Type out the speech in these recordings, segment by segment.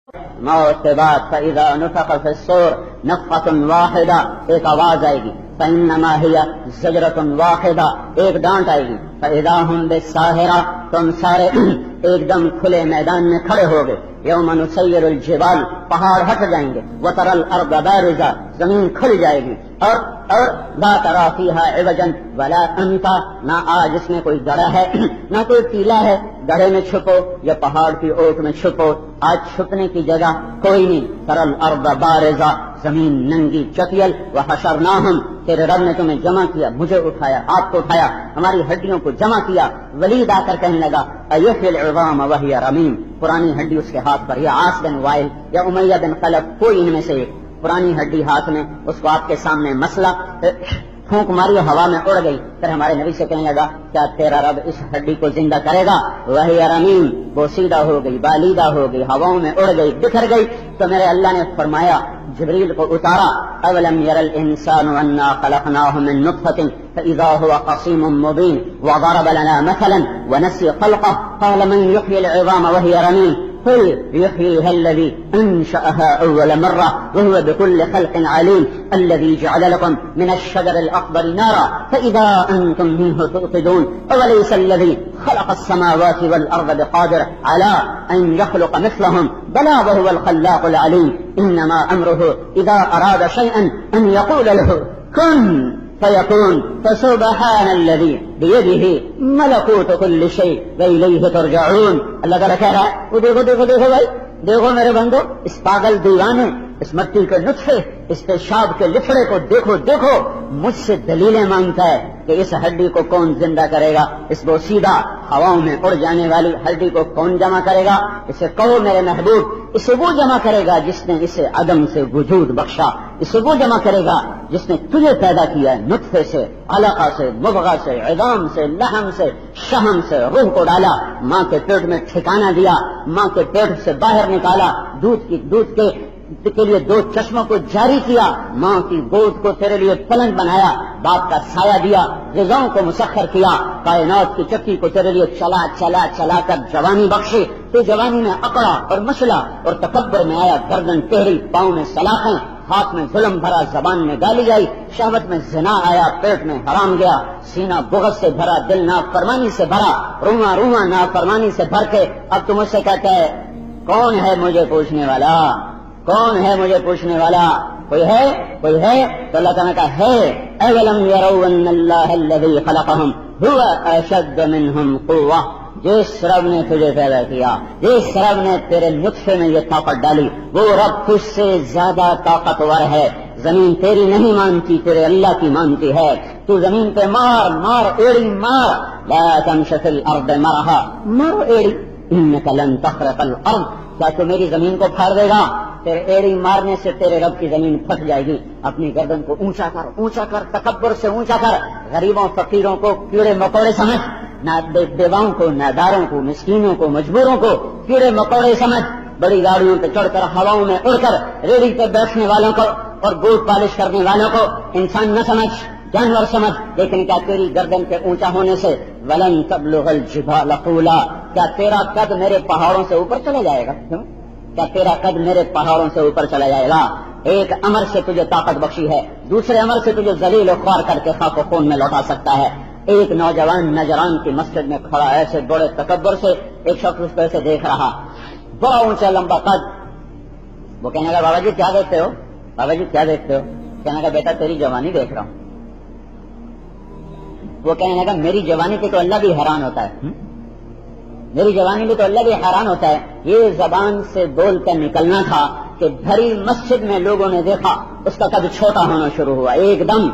موت کے بعد فَإِذَا نُفِخَ فِي الصُّورِ نَفْخَةٌ وَاحِدَةٌ، ایک آواز آئے گی، فَإِنَّمَا هِيَ زَجْرَةٌ وَاحِدَةٌ، ایک ڈانٹ آئے گی، فَإِذَا هُمْ بِالسَّاهِرَةِ، تم سارے ایک دم کھلے میدان میں کھڑے ہوگے، یوم نسیر الجبال، پہاڑ ہٹ جائیں گے، وَتَرَى الْأَرْضَ بَارِزَةً، زمین کھل جائے گی، اور لا ترى فيها عوجا ولا امتا، نہ آج اس میں کوئی گڑھا ہے نہ کوئی ٹیلا ہے، گڑھے میں چھپو یا پہاڑ کی اوٹ میں چھپو، آج چھپنے کی جگہ کوئی نہیں، ترى الارض بارزة، زمین ننگی چٹیل، وحشرناہم، تیرے رب نے تمہیں جمع کیا، مجھے اٹھایا، آپ کو اٹھایا، ہماری ہڈیوں کو جمع کیا۔ ولید آ کر کہنے لگا ایحیی العظام وہی رمیم، پرانی ہڈی اس کے ہاتھ پر، یا عاص بن وائل یا امیہ بن خلف، کوئی ان میں سے ایک، پرانی ہڈی ہاتھ میں، اس کو آپ کے سامنے مسئلہ، پھونک ماری ہوا میں اڑ گئی۔ پھر ہمارے نبی سے کہنے لگا کیا تیرا رب اس ہڈی کو زندہ کرے گا؟ وہی رمیم، وہ سیدھا ہو گئی، بالیدہ ہو گئی، ہواؤں میں اڑ گئی، بکھر گئی۔ تو میرے اللہ نے فرمایا، جبریل کو اتارا، اولم یر الانسان انا خلقناہ من نطفۃ فاذا هو خصیم مبین وضرب لنا مثلا ونسی خلقہ قال من یحیی العظام وہی رمیم قل يحييها الذي أنشأها أول مرة وهو بكل خلق عليم الذي جعل لكم من الشجر الأخضر نارا فإذا أنتم منه توقدون أوليس الذي خلق السماوات والأرض بقادر على أن يخلق مثلهم بلى وهو الخلاق العليم إنما أمره إذا أراد شيئا أن يقول له كن فيكون فسبحان الذي بيده ملكوت كل شيء وإليه ترجعون۔ اللہ تعالیٰ کہہ رہا ہے وہ دیکھو دیکھو دیکھو بھائی، دیکھو میرے بندو، اس پاگل دیوانے، اس مٹی کے نطفے، اس پیشاب کے لفڑے کو دیکھو دیکھو، مجھ سے دلیلیں مانگتا ہے کہ اس ہڈی کو کون زندہ کرے گا، اس کو سیدھا ہواؤں میں اڑ جانے والی ہڈی کو کون جمع کرے گا؟ اسے کہو میرے محبوب، اسے وہ جمع کرے گا جس نے اسے عدم سے وجود بخشا، اسے وہ جمع کرے گا جس نے تجھے پیدا کیا ہے نطفے سے، علقہ سے، مضغہ سے، عظام سے، لحم سے، شہم سے، روح کو ڈالا، ماں کے پیٹ میں ٹھکانہ دیا، ماں کے پیٹ سے باہر نکالا، دودھ کے لیے دو چشموں کو جاری کیا، ماں کی گود کو تیرے لیے پلنگ بنایا، باپ کا سایہ دیا، غذاؤں کو مسخر کیا، کائنات کی چکی کو تیرے لیے چلا چلا چلا کر جوانی بخشی، تو جوانی میں اکڑا اور مچلا اور تکبر میں آیا، گردن ٹہری، پاؤں میں سلاخیں، ہاتھ میں ظلم بھرا، زبان میں گالی جائی، شہوت میں زنا آیا، پیٹ میں حرام گیا، سینہ بغض سے بھرا، دل نافرمانی سے بھرا، رواں رواں نافرمانی سے بھر کے اب تم مجھ سے کہتے ہے کون ہے مجھے پوچھنے والا، کون ہے مجھے پوچھنے والا؟ کوئی ہے؟ کوئی ہے؟ تو اللہ تعالیٰ کا ہے، اولم یروا ان اللہ الذی خلقہم هو اشد منہم قوہ، جس رب نے تجھے پیدا کیا، جس رب نے تیرے نطفے میں یہ طاقت ڈالی، وہ رب تجھ سے زیادہ طاقتور ہے۔ زمین تیری نہیں مانتی، تیرے اللہ کی مانتی ہے۔ تو زمین پہ مار مار، ایڑی مار، لا تمش فی الارض مرحا، مار ایڑی، انک لن تخرق الارض، کیا تو میری زمین کو پھاڑ دے گا؟ تیرے ایڑی مارنے سے تیرے رب کی زمین پھٹ جائے گی۔ اپنی گردن کو اونچا کر، تکبر سے اونچا کر، غریبوں فقیروں کو کیڑے مکوڑے سمجھ، نہ بیواؤں کو، ناداروں کو، مسکینوں کو، مجبوروں کو کیڑے مکوڑے سمجھ، بڑی گاڑیوں پہ چڑھ کر، ہواؤں میں اڑ کر، ریڑھی پہ بیٹھنے والوں کو اور بوٹ پالش کرنے والوں کو انسان نہ سمجھ، جانور سمجھ، لیکن کیا تیری گردن کے اونچا ہونے سے ولن تبلغ الجبال طولا، کیا تیرا قد میرے پہاڑوں سے اوپر چلا جائے گا؟ کیا تیرا قد میرے پہاڑوں سے اوپر چلا جائے گا؟ ایک امر سے تجھے طاقت بخشی ہے، دوسرے امر سے تجھے ذلیل و خوار کر کے خاک و خون میں لوٹا سکتا ہے۔ ایک نوجوان نجران کی مسجد میں کھڑا، ایسے بڑے تکبر سے ایک شخص اس کو ایسے دیکھ رہا، بڑا اونچا لمبا قد۔ وہ کہنے لگا بابا جی کیا دیکھتے ہو؟ بابا جی کیا دیکھتے ہو؟ کہنے لگا بیٹا تیری جوانی دیکھ رہا ہوں۔ وہ کہنے لگا میری جوانی پہ تو اللہ بھی حیران ہوتا ہے، میری جوانی میں تو اللہ بھی حیران ہوتا ہے۔ یہ زبان سے بول کر نکلنا تھا کہ بھری مسجد میں لوگوں نے دیکھا، اس کا قد چھوٹا ہونا شروع ہوا، ایک دم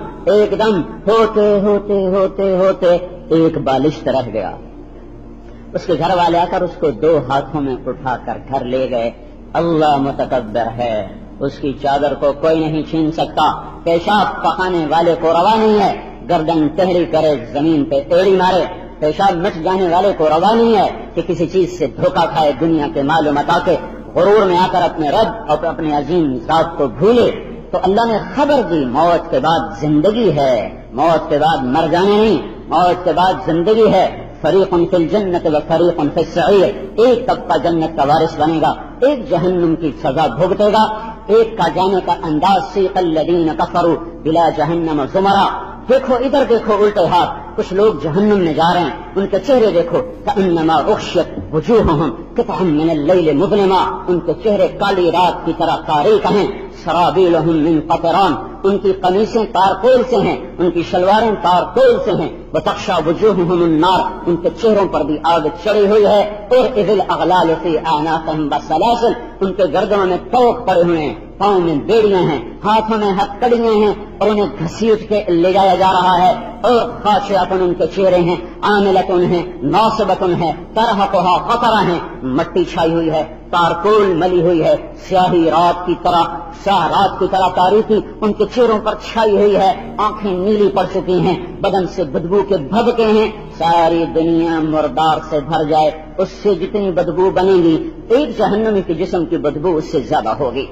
ہوتے ہوتے ہوتے ہوتے ایک بالشت رہ گیا۔ اس کے گھر والے آ کر اس کو دو ہاتھوں میں اٹھا کر گھر لے گئے۔ اللہ متکبر ہے، اس کی چادر کو کوئی نہیں چھین سکتا، پیشاب پکانے والے کو روا نہیں ہے، گردن ٹہری کرے، زمین پہ ایڑی مارے، پیشاب مٹ جانے والے کو روا نہیں ہے کہ کسی چیز سے دھوکہ کھائے، دنیا کے مال و متاع کے غرور میں آ کر اپنے رب اور اپنے عظیم ذات کو بھولے۔ تو اللہ نے خبر دی موت کے بعد زندگی ہے، موت کے بعد مر جانے نہیں، موت کے بعد زندگی ہے۔ فریق فی الجنت و فریق فی السعیر، ایک طبقہ جنت کا وارث بنے گا، ایک جہنم کی سزا بھگتے گا، ایک کا جانے کا انداز سیق الذین کفروا بلا جہنم زمرا، دیکھو ادھر دیکھو الٹے ہاتھ، کچھ لوگ جہنم میں جا رہے ہیں، ان کے چہرے دیکھو کأنما اغشیت وجوہہم قطعا من اللیل مظلما، ان کے چہرے کالی رات کی طرح تاریک ہیں، سرابیلہم من قطران، ان کی قمیصیں تارکول سے ہیں، ان کی شلواریں تارکول سے ہیں، وتخشی وجوہہم النار، ان کے چہروں پر بھی آگ چڑھی ہوئی ہے، اور اذ الاغلال فی اعناقہم والسلاسل، ان کے گردنوں میں توق پڑے ہوئے ہیں، پاؤں میں بیڑیاں ہیں، ہاتھوں میں ہتکڑیاں ہیں، اور انہیں گھسیٹ کے لے جایا جا رہا ہے، اور خاشعۃ ان کے چہرے ہیں، عاملۃ ہیں، ناصبۃ ہے، ترہقھا قطرہ ہیں، مٹی چھائی ہوئی ہے، تارکول ملی ہوئی ہے، سیاہی رات کی طرح، سیاہ رات کی طرح تاریکی ان کے چہروں پر چھائی ہوئی ہے، آنکھیں نیلی پڑ چکی ہیں، بدن سے بدبو کے بھبکے ہیں، ساری دنیا مردار سے بھر جائے، اس سے جتنی بدبو بنے گی ایک جہنمی کے جسم کی بدبو اس سے زیادہ ہوگی۔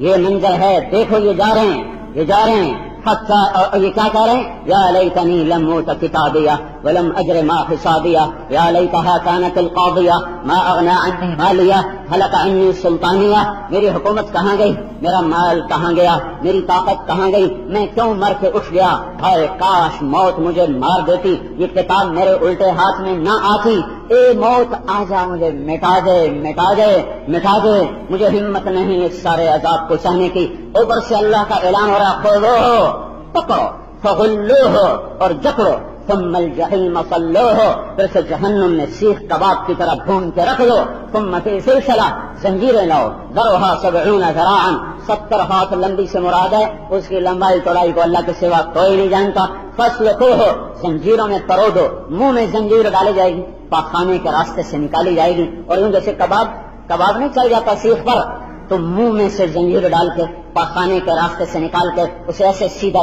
یہ منظر ہے، دیکھو یہ جا رہے ہیں، یہ جا رہے ہیں، یہ کیا کہہ رہے ہیں؟ یا لیتنی لم اوت کتابیہ ولم اجر ما حسابیہ یا لیتہا کانت القاضیہ ما اغنی عنی مالیہ ہلک عنی سلطانیہ، میری حکومت کہاں گئی، میرا مال کہاں گیا، میری طاقت کہاں گئی، میں کیوں مر کے اٹھ گیا، ہائے کاش موت مجھے مار دیتی، یہ کتاب میرے الٹے ہاتھ میں نہ آتی، اے موت آ جا مجھے مٹا دے مٹا دے مٹا دے، مجھے ہمت نہیں اس سارے عذاب کو سہنے کی۔ اوپر سے اللہ کا اعلان ہو رہا خذوہ پکڑو فغلوہ اور جکڑو ثم الجحیم صلوہ، پھر سے جہنم میں سیخ کباب کی طرح بھون کے رکھ دو، ثم فی سلسلہ زنجیریں لاؤ ذرعہا 70 ذراعا، 70 ہاتھ لمبی سے مراد ہے، اس کی لمبائی چوڑائی کو اللہ کے سوا کوئی نہیں جانتا، فاسلکوہ زنجیروں میں پرو دو، منہ میں زنجیر ڈالی جائے گی، پاخانے کے راستے سے نکالی جائے گی، اور یوں جیسے کباب نہیں چل جاتا سیخ پر، تو منہ میں سے زنجیر ڈال کے پاخانے کے راستے سے نکال کے اسے ایسے سیدھا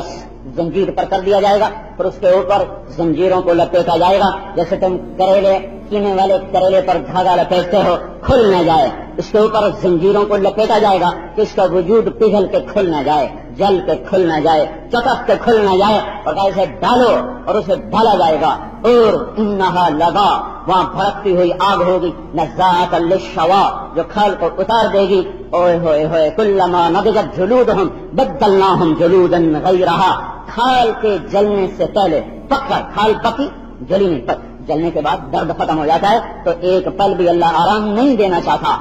زنجیر پر کر دیا جائے گا، پھر اس کے اوپر زنجیروں کو لپیٹا جائے گا، جیسے تم کریلے کینے والے کریلے پر دھاگا لپیٹتے ہو کھل نہ جائے، اس کے اوپر زنجیروں کو لپیٹا جائے گا کہ اس کا وجود پگھل کے کھل نہ جائے، جل کے کھل نہ جائے، چٹک کے کھل نہ جائے، اور اسے ڈالو اور اسے ڈالا جائے گا، اور انہا لگا وہاں بھڑکتی ہوئی آگ ہوگی، نزاعۃ للشوا جو کھال کو اتار دے گی، اوئے ہوئے ہوئے کلما نضجت جلودہم بدلناہم جلودا غیرہا، کھال کے جلنے سے پہلے پک کر، کھال پکی جلی نہیں، پک جلنے کے بعد درد ختم ہو جاتا ہے، تو ایک پل بھی اللہ آرام نہیں دینا چاہتا،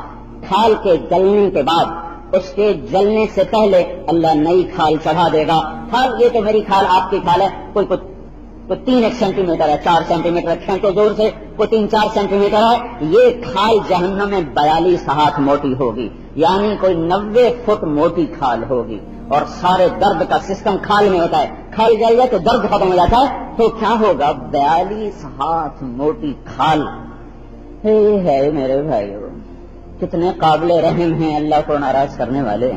کھال کے جلنے کے بعد اس کے جلنے سے پہلے اللہ نئی کھال چڑھا دے گا۔ کھال یہ تو میری کھال آپ کی کھال ہے، کوئی 3 سینٹی میٹر ہے، 4 سینٹی میٹر کھینچو زور سے، کوئی 3-4 سینٹی میٹر ہے، یہ کھال جہنم میں 42 ہاتھ موٹی ہوگی، یعنی کوئی 90 فٹ موٹی کھال ہوگی، اور سارے درد کا سسٹم کھال میں ہوتا ہے، کھال جل جائے تو درد ختم ہو جاتا ہے، تو کیا ہوگا 42 ہاتھ موٹی کھال ہے میرے بھائیو، کتنے قابل رحم ہیں اللہ کو ناراض کرنے والے۔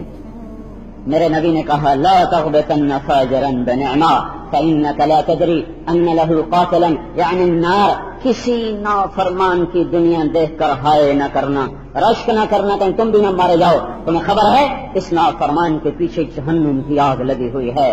میرے نبی نے کہا لا تغبطن فاجرا بنعما فإنك لا تدري ان له قاتلا، یعنی النار، کسی نافرمان کی دنیا دیکھ کر ہائے نہ کرنا، رشک نہ کرنا کہ تم بھی نہ مارے جاؤ، تمہیں خبر ہے اس نافرمان کے پیچھے جہنم کی آگ لگی ہوئی ہے۔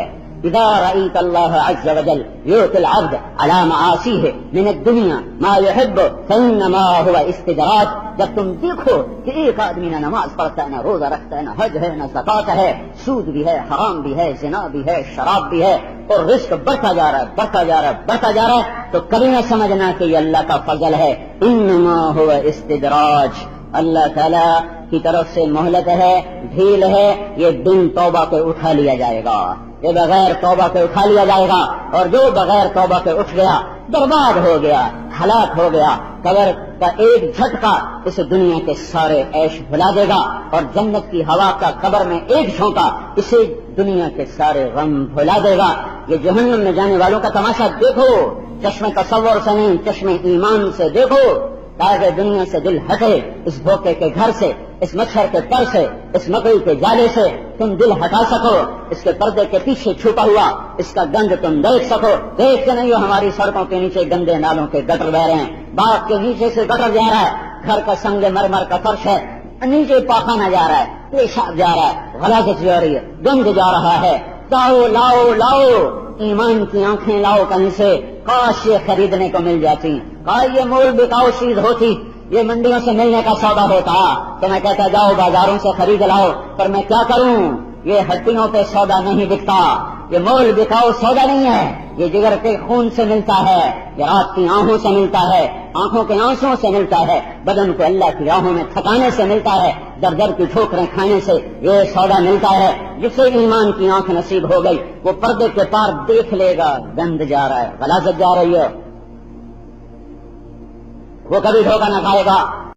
اذا رأيت الله عز وجل يؤتي العبد على معاصيه من الدنيا ما يحب فإنما هو استدراج، جب تم دیکھو کہ ایک آدمی نہ نماز پڑھتا ہے، نہ روزہ رکھتا ہے، نہ حج ہے، نہ زکات ہے، سود بھی ہے، حرام بھی ہے، زنا بھی ہے، شراب بھی ہے، اور رزق بڑھتا جا رہا ہے بڑھتا جا رہا ہے بڑھتا جا رہا ہے، تو کبھی نہ سمجھنا کہ یہ اللہ کا فضل ہے، انما هو استدراج، اللہ تعالی کی طرف سے مہلت ہے، ڈھیل ہے، یہ دن توبہ کے اٹھا لیا جائے گا، یہ بغیر توبہ کے اٹھا لیا جائے گا، اور جو بغیر توبہ کے اٹھ گیا برباد ہو گیا، ہلاک ہو گیا، قبر کا ایک جھٹکا اس دنیا کے سارے عیش بھلا دے گا، اور جنت کی ہوا کا قبر میں ایک جھونکا اسے دنیا کے سارے غم بھلا دے گا۔ یہ جہنم میں جانے والوں کا تماشا دیکھو، چشم تصور سے نہیں، چشم ایمان سے دیکھو، تاکہ دنیا سے دل ہٹے، اس دھوکے کے گھر سے، اس مچھر کے پر سے، اس مکئی کے جالے سے تم دل ہٹا سکو، اس کے پردے کے پیچھے چھپا ہوا اس کا گند تم دیکھ سکو۔ دیکھتے نہیں ہو ہماری سڑکوں کے نیچے گندے نالوں کے گٹر بہ رہے ہیں، باغ کے نیچے سے گٹر جا رہا ہے، گھر کا سنگ مرمر کا فرش ہے، نیچے پاخانہ جا رہا ہے، پیشاب جا رہا ہے، غلاظت جا رہی ہے، گند جا رہا ہے، لاؤ لاؤ لاؤ ایمان کی آنکھیں لاؤ کہیں سے، کاش یہ خریدنے کو مل جاتی، کاش یہ مول بکاؤ چیز ہوتی، یہ منڈیوں سے ملنے کا سودا ہوتا تو میں کہتا جاؤ بازاروں سے خرید لاؤ، پر میں کیا کروں، یہ ہڈیوں پہ سودا نہیں بکتا، یہ مول بکاؤ سودا نہیں ہے، یہ جگر کے خون سے ملتا ہے، یہ رات کی آنکھوں سے ملتا ہے، آنکھوں کے آنسوں سے ملتا ہے، بدن کو اللہ کی راہوں میں تھکانے سے ملتا ہے، در در کی ٹھوکریں کھانے سے یہ سودا ملتا ہے۔ جسے ایمان کی آنکھ نصیب ہو گئی وہ پردے کے پار دیکھ لے گا گند جا رہا ہے، غلاظت جا رہی ہے، وہ کبھی دھوکہ نہ کھائے گا۔